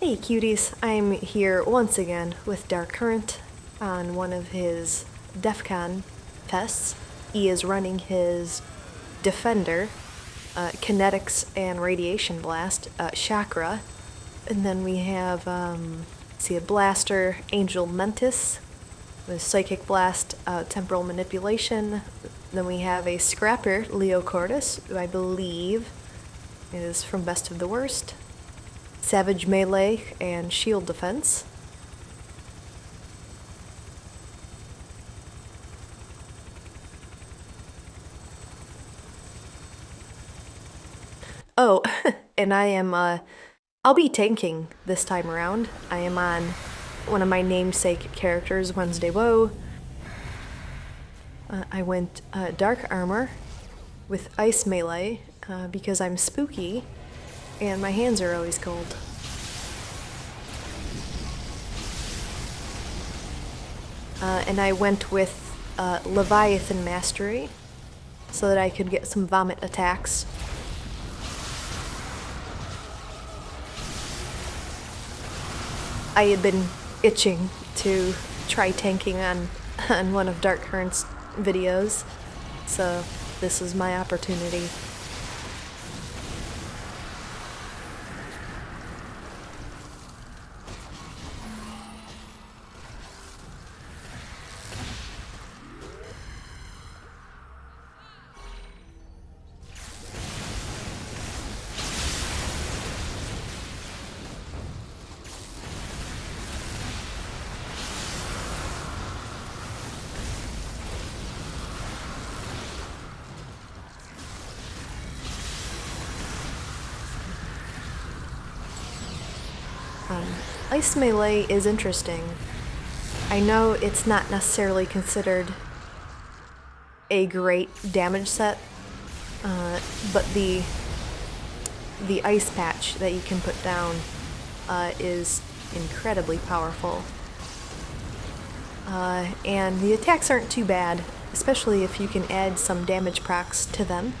Hey cuties, I'm here once again with Dark Current on one of his Defcon tests. He is running his Defender, Kinetics and Radiation Blast, Chakra. And then we have, a Blaster, Angel Mentis, with Psychic Blast, Temporal Manipulation. Then we have a Scrapper, Leo Cordis, who I believe is from Best of the Worst. Savage Melee and Shield Defense. Oh, and I am, I'll be tanking this time around. I am on one of my namesake characters, Wednesday Woe. I went Dark Armor with Ice Melee because I'm spooky and my hands are always cold. And I went with Leviathan Mastery so that I could get some vomit attacks. I had been itching to try tanking on one of Dark Current's videos, so this is my opportunity. Ice Melee is interesting. I know it's not necessarily considered a great damage set, but the ice patch that you can put down is incredibly powerful. And the attacks aren't too bad, especially if you can add some damage procs to them.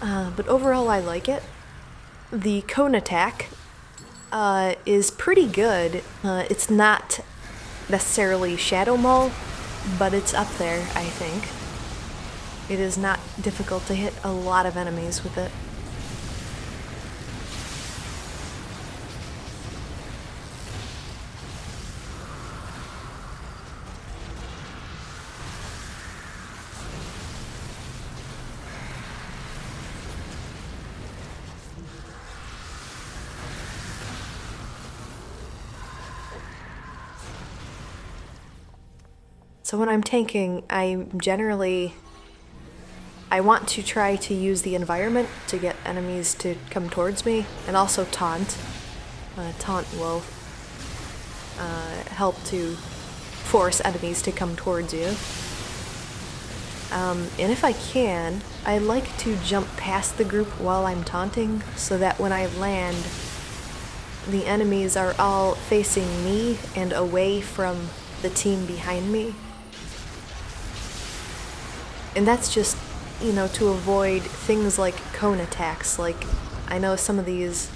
But overall I like it. The cone attack is pretty good. It's not necessarily Shadow Maul, but it's up there, I think. It is not difficult to hit a lot of enemies with it. So when I'm tanking, I want to try to use the environment to get enemies to come towards me, and also taunt. Taunt will help to force enemies to come towards you. And if I can, I like to jump past the group while I'm taunting, so that when I land, the enemies are all facing me and away from the team behind me. And that's just, to avoid things like cone attacks. Like, I know some of these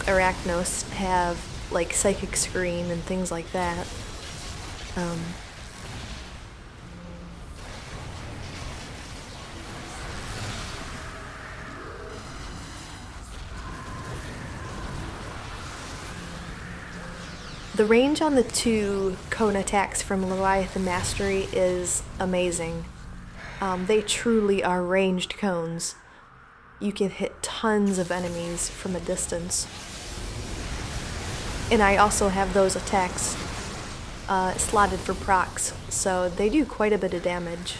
Arachnos have, like, Psychic Screen and things like that. The range on the two cone attacks from Leviathan Mastery is amazing. They truly are ranged cones. You can hit tons of enemies from a distance. And I also have those attacks slotted for procs, so they do quite a bit of damage.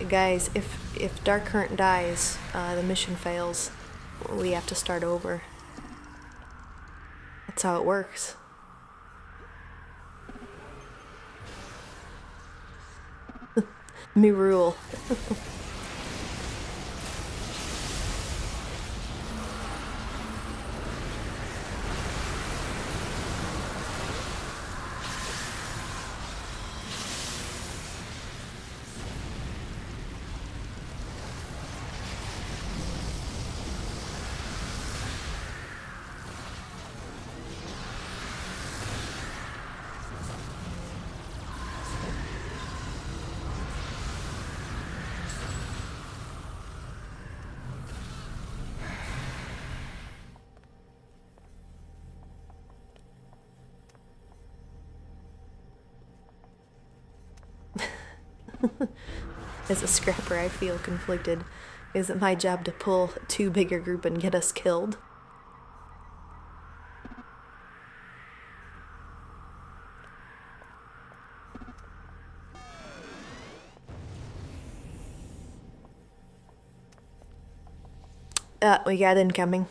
Guys, if Dark Current dies, the mission fails. We have to start over. That's how it works. New rule. As a scrapper, I feel conflicted. Is it my job to pull too big a group and get us killed? We got incoming.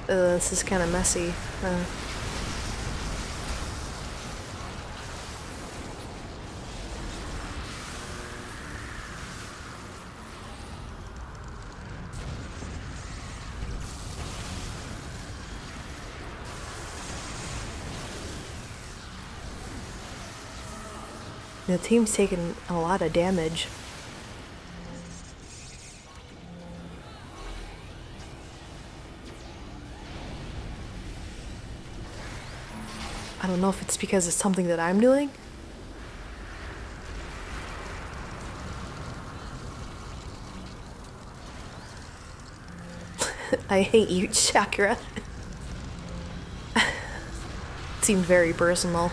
This is kind of messy. The team's taken a lot of damage. I don't know if it's because it's something that I'm doing. I hate you, Chakra. It seemed very personal.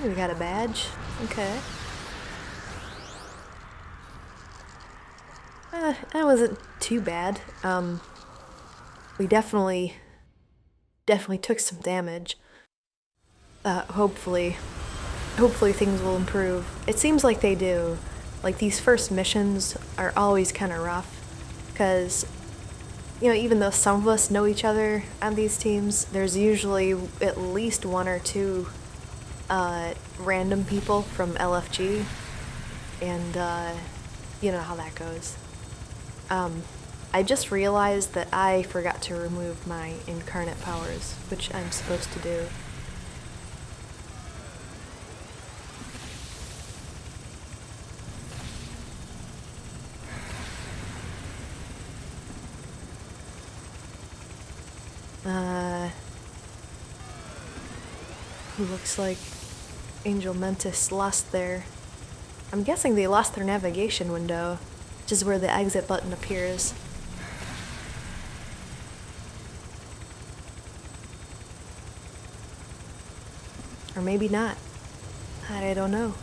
Oh, we got a badge. Okay. That wasn't too bad. We definitely took some damage. Hopefully things will improve. It seems like they do. Like, these first missions are always kind of rough, because, you know, even though some of us know each other on these teams, there's usually at least one or two random people from LFG, and you know how that goes. I just realized that I forgot to remove my incarnate powers, which I'm supposed to do. Looks like Angel Mentis lost their... I'm guessing they lost their navigation window, which is where the exit button appears. Or maybe not. I don't know.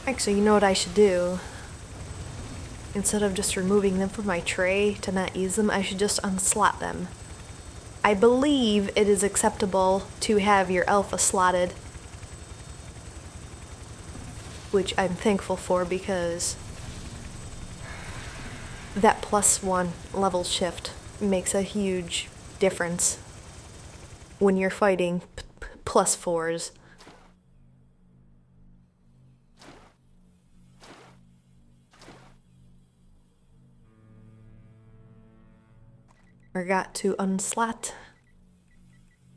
Actually, you know what I should do? Instead of just removing them from my tray to not use them, I should just unslot them. I believe it is acceptable to have your alpha slotted, which I'm thankful for, because that +1 level shift makes a huge difference when you're fighting +4s. Got to unslot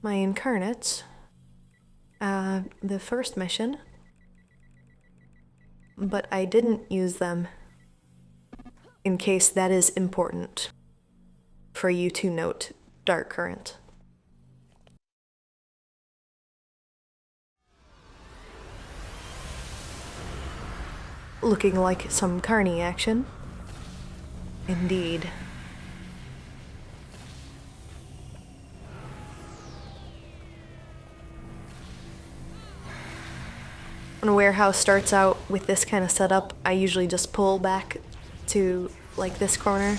my incarnates. The first mission. but I didn't use them in case that is important for you to note, Dark Current. Looking like some Carney action. Indeed. When a warehouse starts out with this kind of setup, I usually just pull back to like this corner.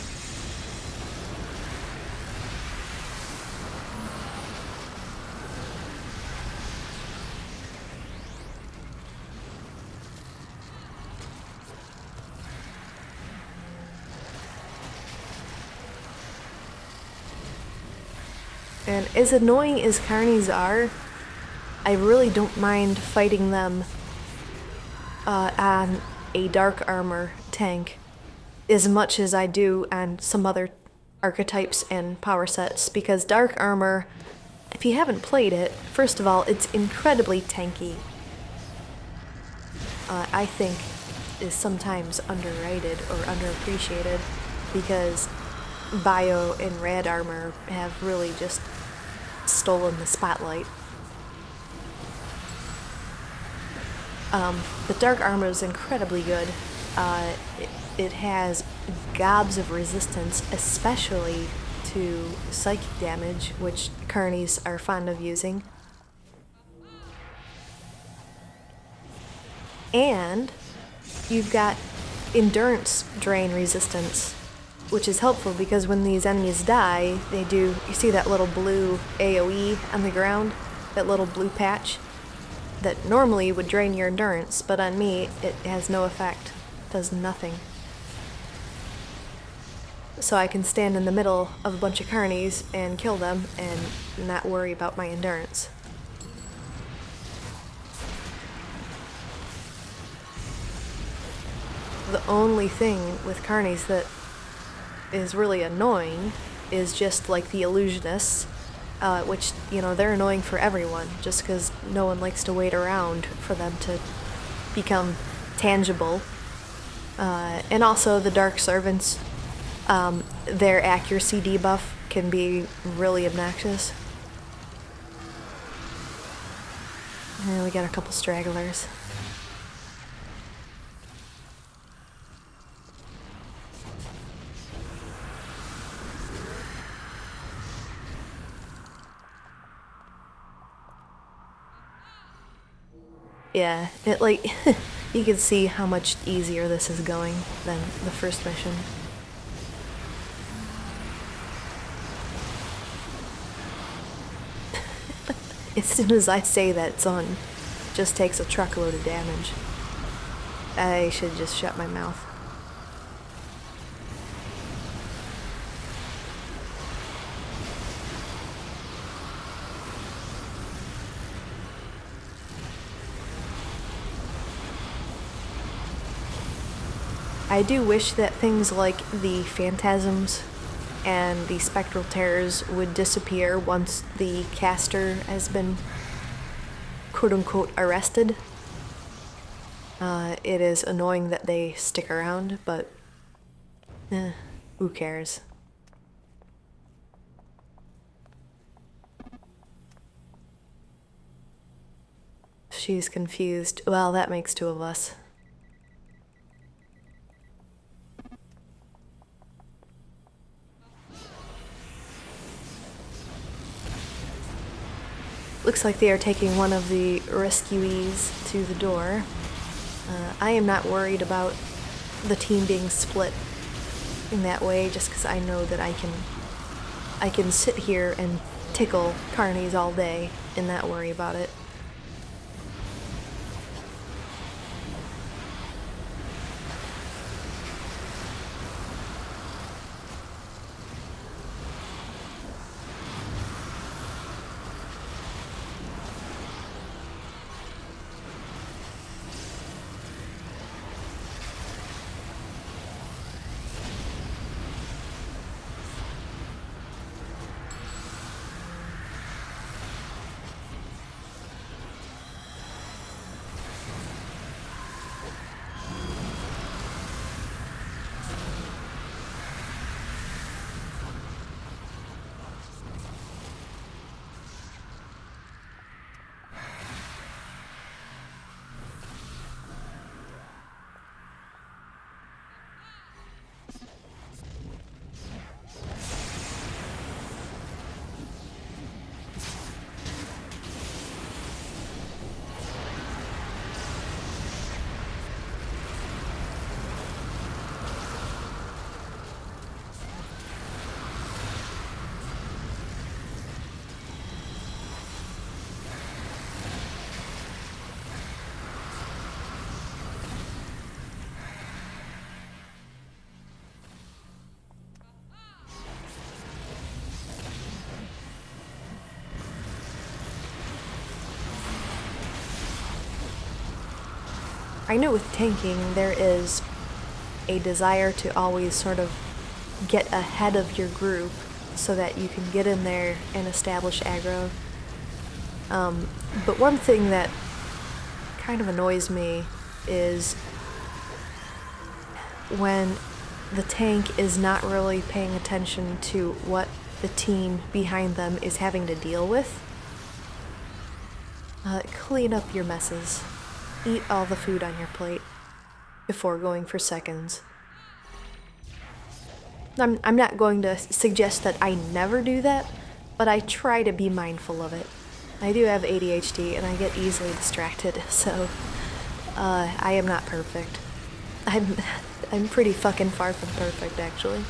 And as annoying as Carneys are, I really don't mind fighting them on a dark armor tank as much as I do on some other archetypes and power sets, because dark armor, if you haven't played it, first of all, it's incredibly tanky. I think is sometimes underrated or underappreciated, because bio and red armor have really just stolen the spotlight. The dark armor is incredibly good. It has gobs of resistance, especially to psychic damage, which Carneys are fond of using. And you've got endurance drain resistance, which is helpful because when these enemies die, you see that little blue AoE on the ground, that little blue patch that normally would drain your endurance, but on me it has no effect, does nothing. So I can stand in the middle of a bunch of Carneys and kill them and not worry about my endurance. The only thing with Carneys that is really annoying is just like the illusionists, which, they're annoying for everyone just because no one likes to wait around for them to become tangible. And also the Dark Servants, their accuracy debuff can be really obnoxious. And we got a couple stragglers. Yeah, you can see how much easier this is going than the first mission. As soon as I say that, son just takes a truckload of damage. I should just shut my mouth. I do wish that things like the phantasms and the spectral terrors would disappear once the caster has been quote-unquote arrested. It is annoying that they stick around, but who cares? She's confused. Well, that makes two of us. Looks like they are taking one of the rescuees to the door. I am not worried about the team being split in that way, just because I know that I can sit here and tickle Carneys all day and not worry about it. I know with tanking there is a desire to always sort of get ahead of your group so that you can get in there and establish aggro. But one thing that kind of annoys me is when the tank is not really paying attention to what the team behind them is having to deal with. Clean up your messes. Eat all the food on your plate before going for seconds. I'm not going to suggest that I never do that, but I try to be mindful of it. I do have ADHD and I get easily distracted, so I am not perfect. I'm pretty fucking far from perfect, actually.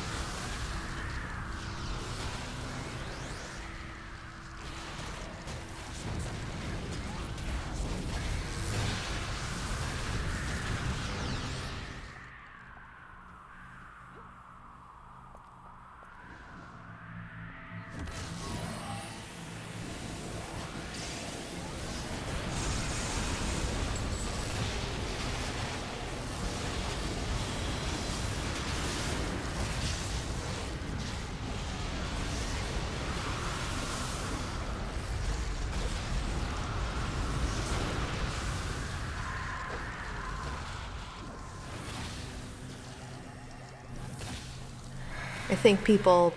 I think people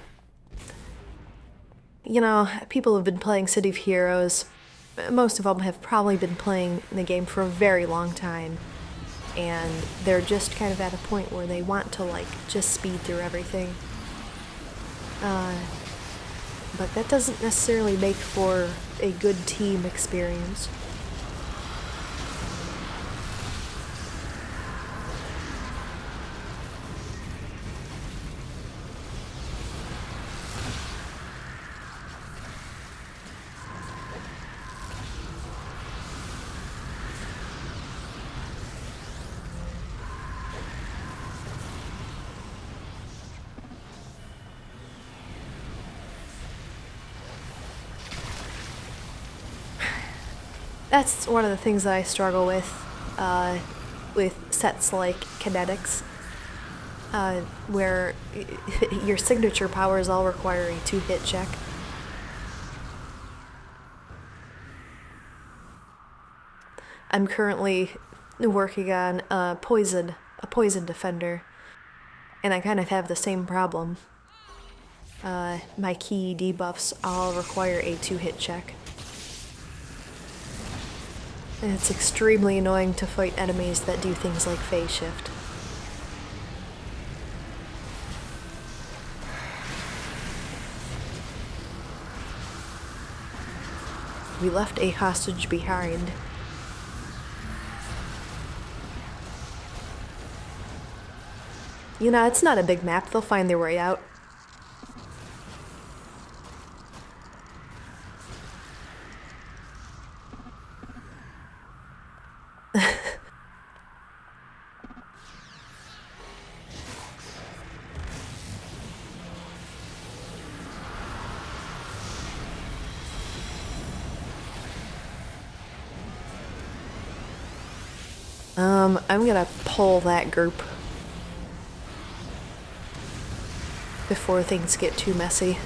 have been playing City of Heroes. Most of them have probably been playing the game for a very long time. And they're just kind of at a point where they want to, just speed through everything. But that doesn't necessarily make for a good team experience. That's one of the things that I struggle with sets like Kinetics, where your signature powers all require a 2-hit check. I'm currently working on a poison defender, and I kind of have the same problem. My key debuffs all require a 2-hit check. And it's extremely annoying to fight enemies that do things like phase shift. We left a hostage behind. It's not a big map. They'll find their way out. I'm gonna pull that group before things get too messy.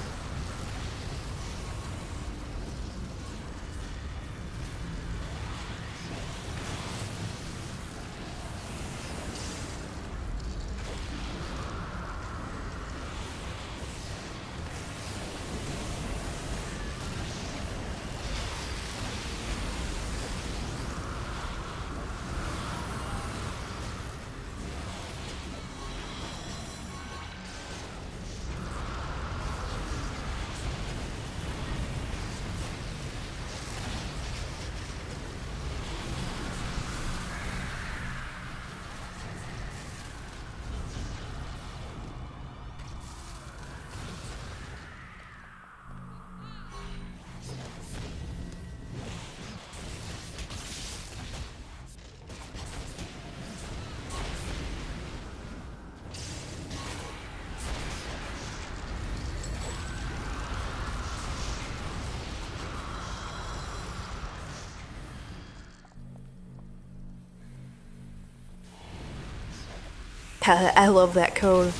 I love that code.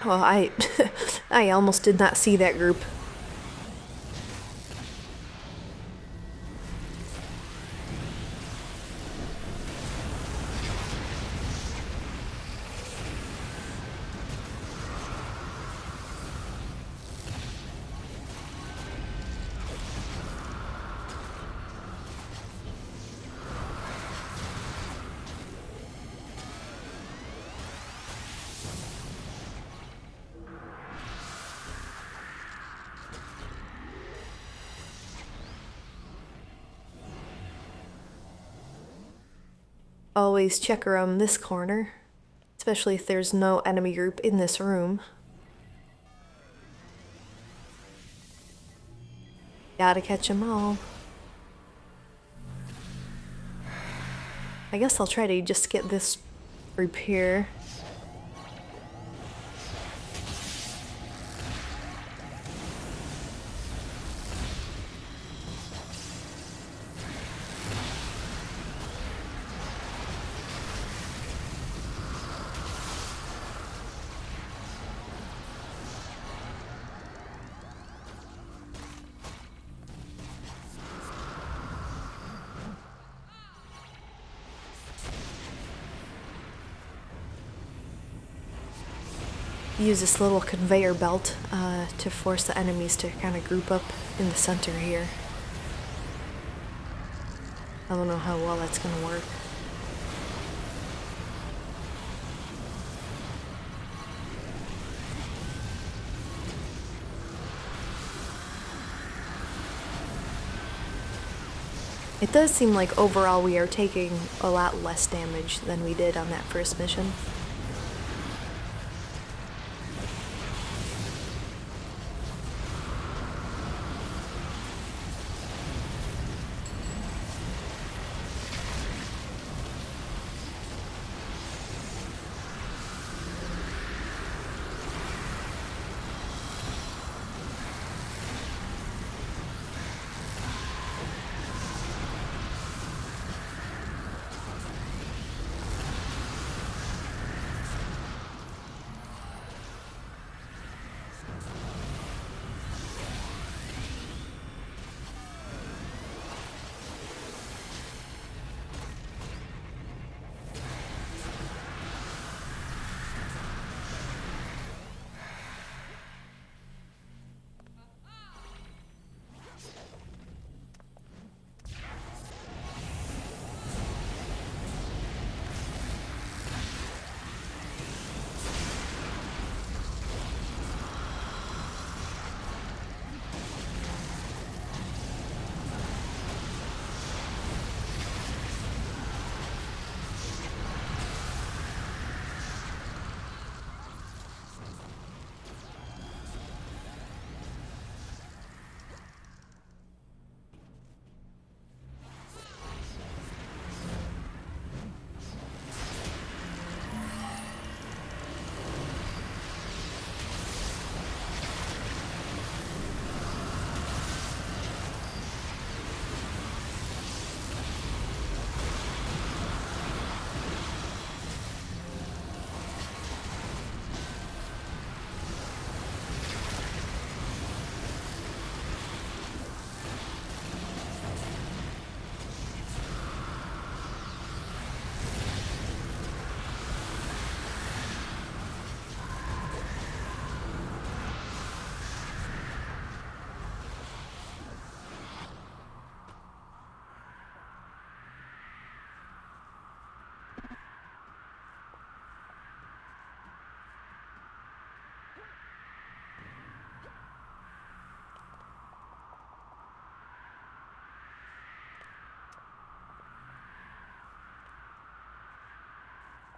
Well, I almost did not see that group. Always check around this corner, especially if there's no enemy group in this room. Gotta catch them all. I guess I'll try to just get this repair. Use this little conveyor belt to force the enemies to kind of group up in the center here. I don't know how well that's gonna work. It does seem like overall we are taking a lot less damage than we did on that first mission.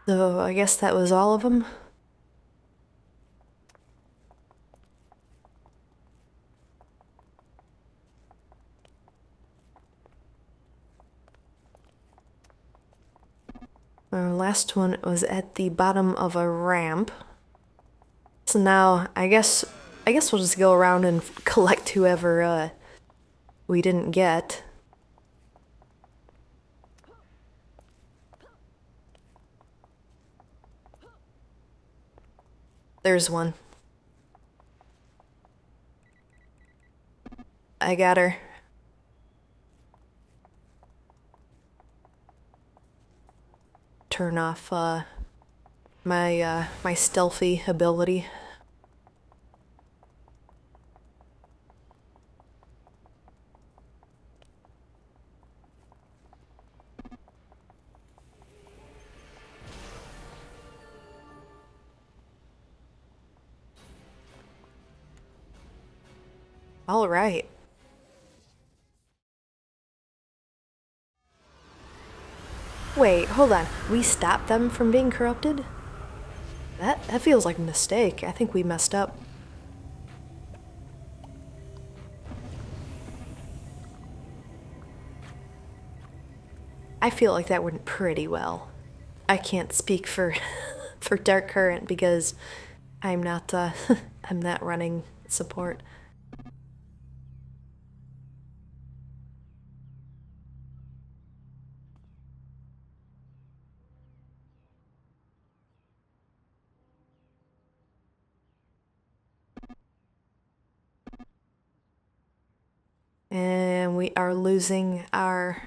So I guess that was all of them. Our last one was at the bottom of a ramp. So now I guess we'll just go around and collect whoever we didn't get. There's one. I got her. Turn off my stealthy ability. All right. Wait, hold on. We stopped them from being corrupted? That feels like a mistake. I think we messed up. I feel like that went pretty well. I can't speak for for Dark Current because I'm not I'm not running support. And we are losing our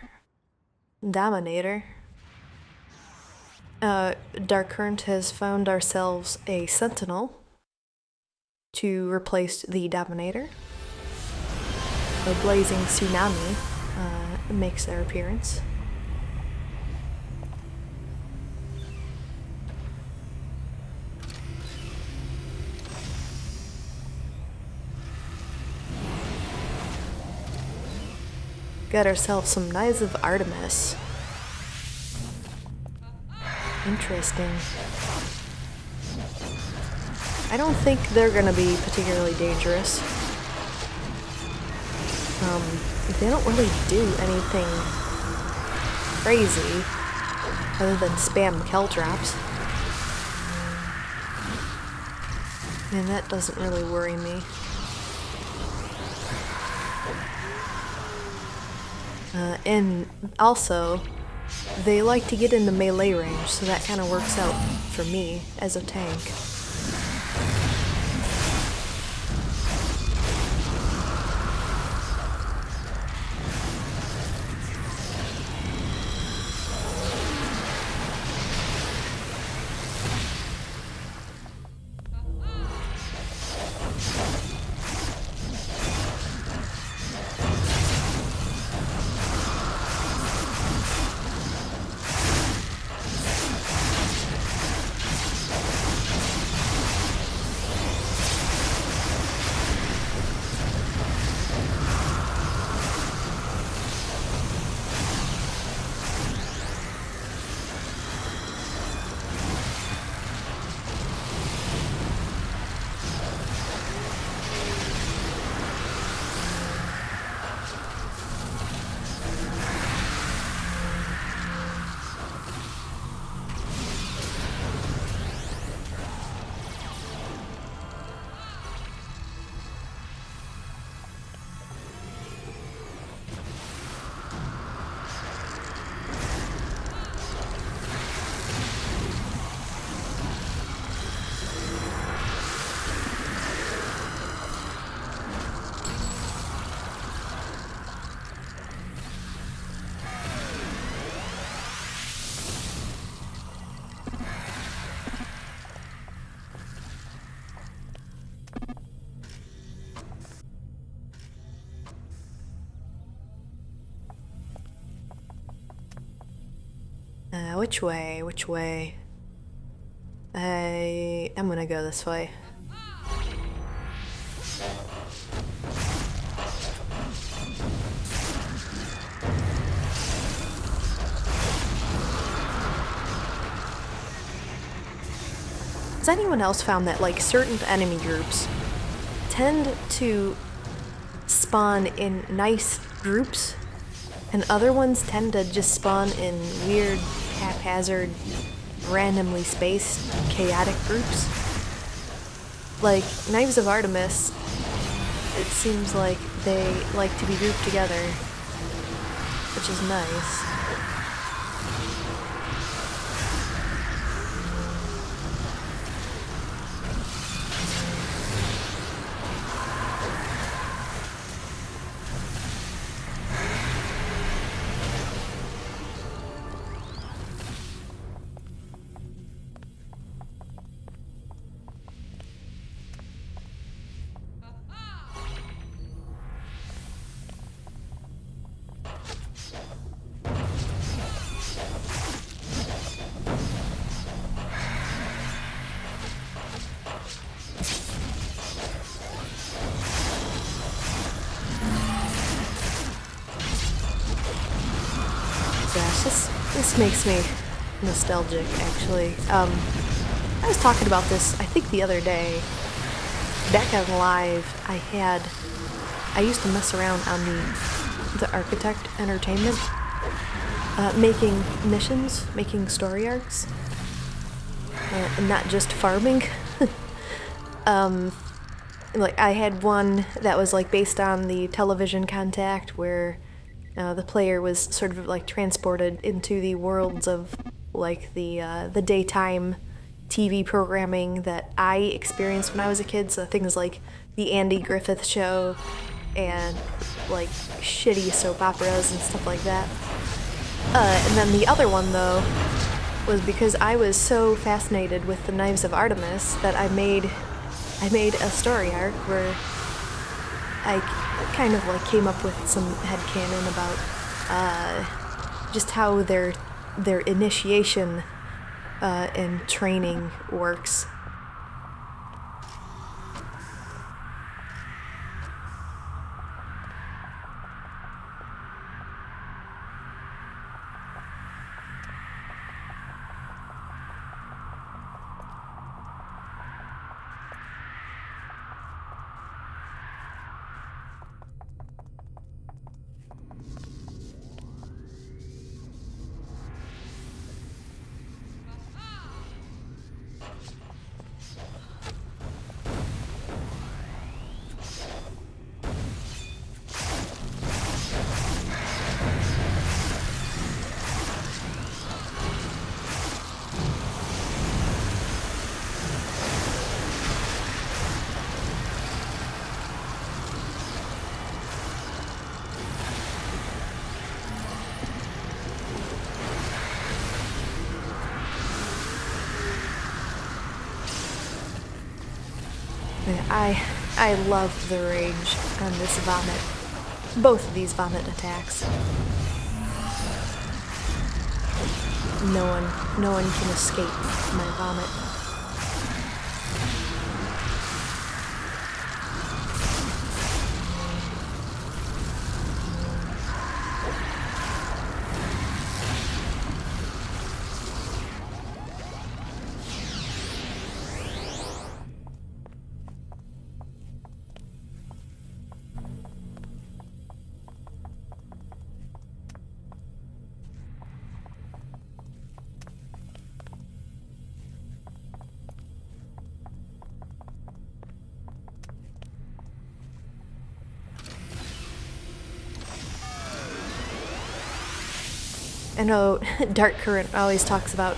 Dominator. Dark Current has found ourselves a Sentinel to replace the Dominator. A Blazing Tsunami makes their appearance. Got ourselves some Knights of Artemis. Interesting. I don't think they're gonna be particularly dangerous. They don't really do anything crazy other than spam Caltrops. And that doesn't really worry me. And also, they like to get into melee range, so that kind of works out for me as a tank. Which way? Which way? I'm gonna go this way. Has anyone else found that, like, certain enemy groups tend to spawn in nice groups, and other ones tend to just spawn in weird, haphazard, randomly spaced, chaotic groups? Like, Knives of Artemis, it seems like they like to be grouped together, which is nice. Gosh, this makes me nostalgic, actually. I was talking about this, I think the other day. Back on Live, I used to mess around on the Architect Entertainment, making missions, making story arcs, and not just farming. Like, I had one that was, like, based on the television Contact, where the player was sort of like transported into the worlds of like the daytime TV programming that I experienced when I was a kid. So things like the Andy Griffith Show and like shitty soap operas and stuff like that. And then the other one though was because I was so fascinated with the Knives of Artemis that I made a story arc where I kind of like came up with some headcanon about just how their initiation and training works. I love the rage on this vomit. Both of these vomit attacks. No one can escape my vomit. I know Dark Current always talks about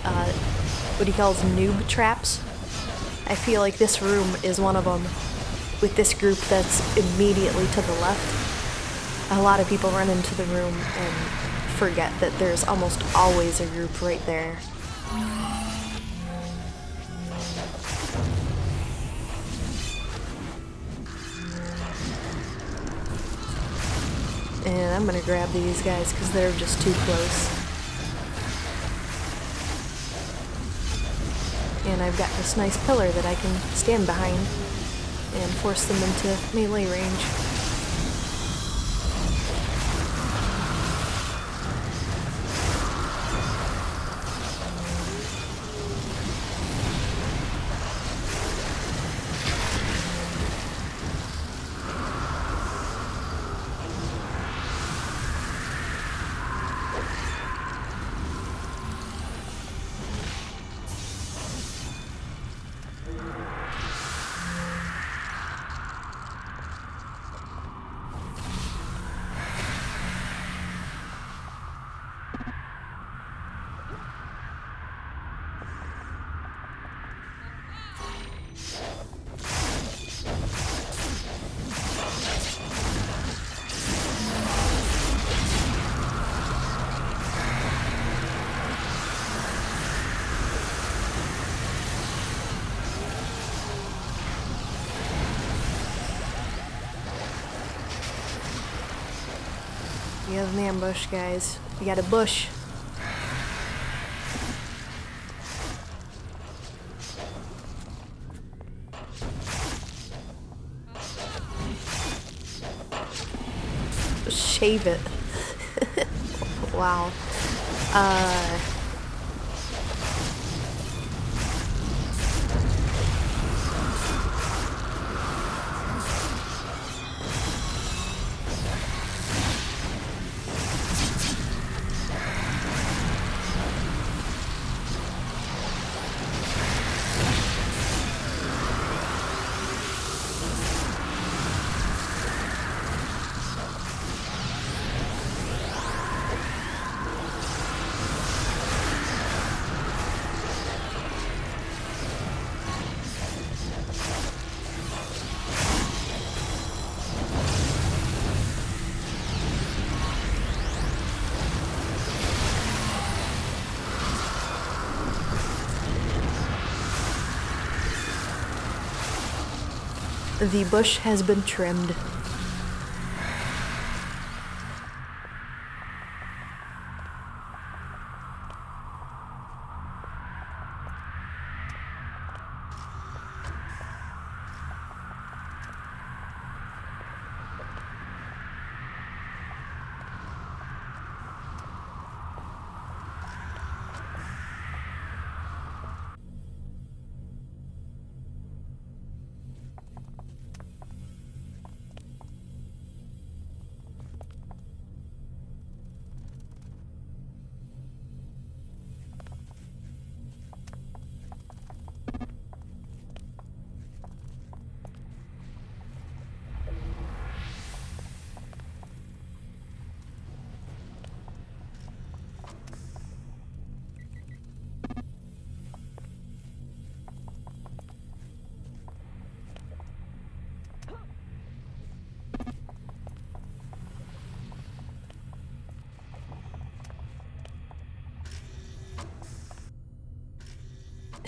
what he calls noob traps. I feel like this room is one of them, with this group that's immediately to the left. A lot of people run into the room and forget that there's almost always a group right there. And I'm gonna grab these guys because they're just too close. And I've got this nice pillar that I can stand behind and force them into melee range. have an ambush, guys. We got a bush. Shave it. Wow. The bush has been trimmed.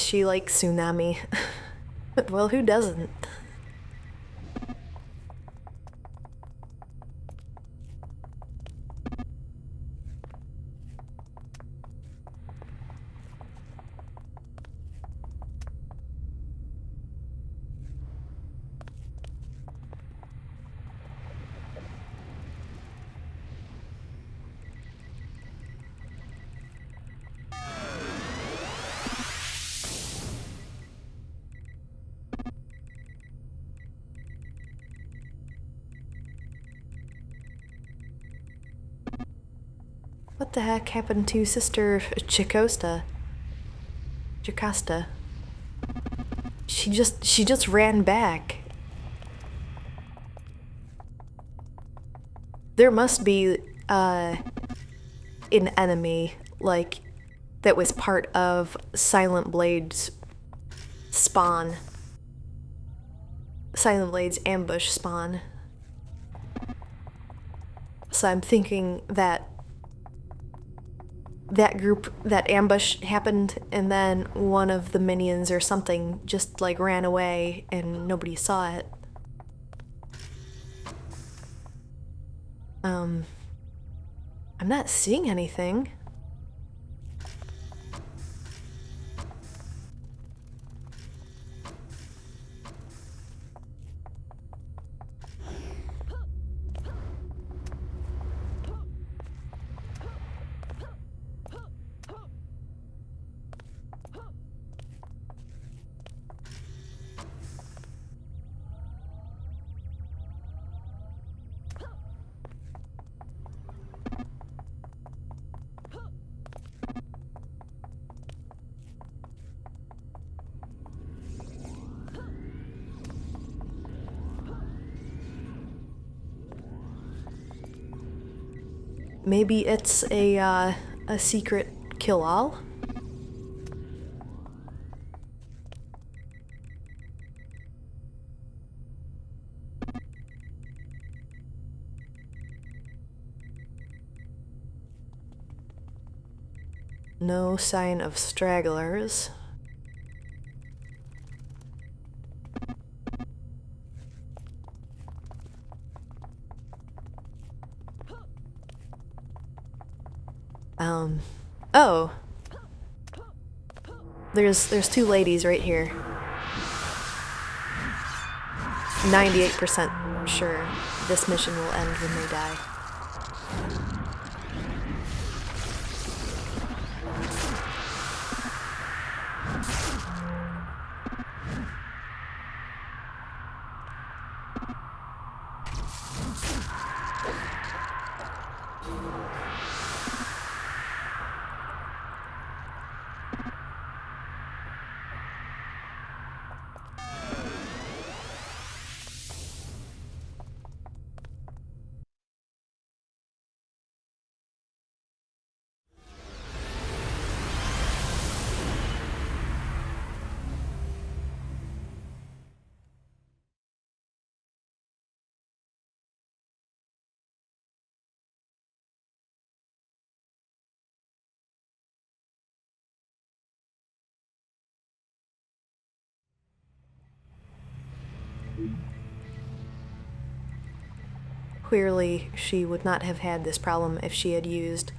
She likes tsunami. Well, who doesn't? What the heck happened to Sister Jocasta? She just ran back. There must be an enemy, like, that was part of Silent Blade's spawn. Silent Blade's ambush spawn. So I'm thinking that group, that ambush happened, and then one of the minions or something just like ran away and nobody saw it. I'm not seeing anything. Maybe it's a secret kill-all? No sign of stragglers. Oh. There's two ladies right here. 98% sure this mission will end when they die. Clearly, she would not have had this problem if she had used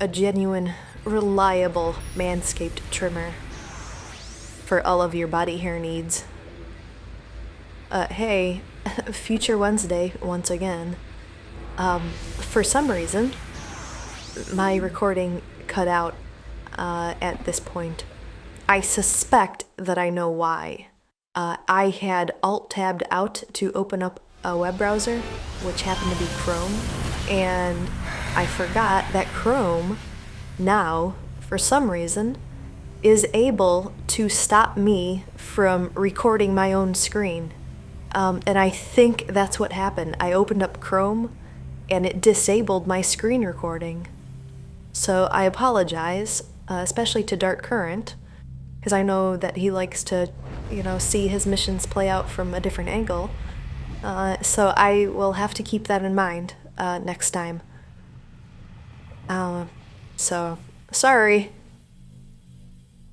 a genuine, reliable Manscaped trimmer for all of your body hair needs. Hey, future Wednesday, once again. For some reason, my recording cut out at this point. I suspect that I know why. I had Alt-tabbed out to open up a web browser, which happened to be Chrome, and I forgot that Chrome now, for some reason, is able to stop me from recording my own screen. And I think that's what happened. I opened up Chrome and it disabled my screen recording. So I apologize, especially to Dark Current, because I know that he likes to, see his missions play out from a different angle. So I will have to keep that in mind next time. So, sorry.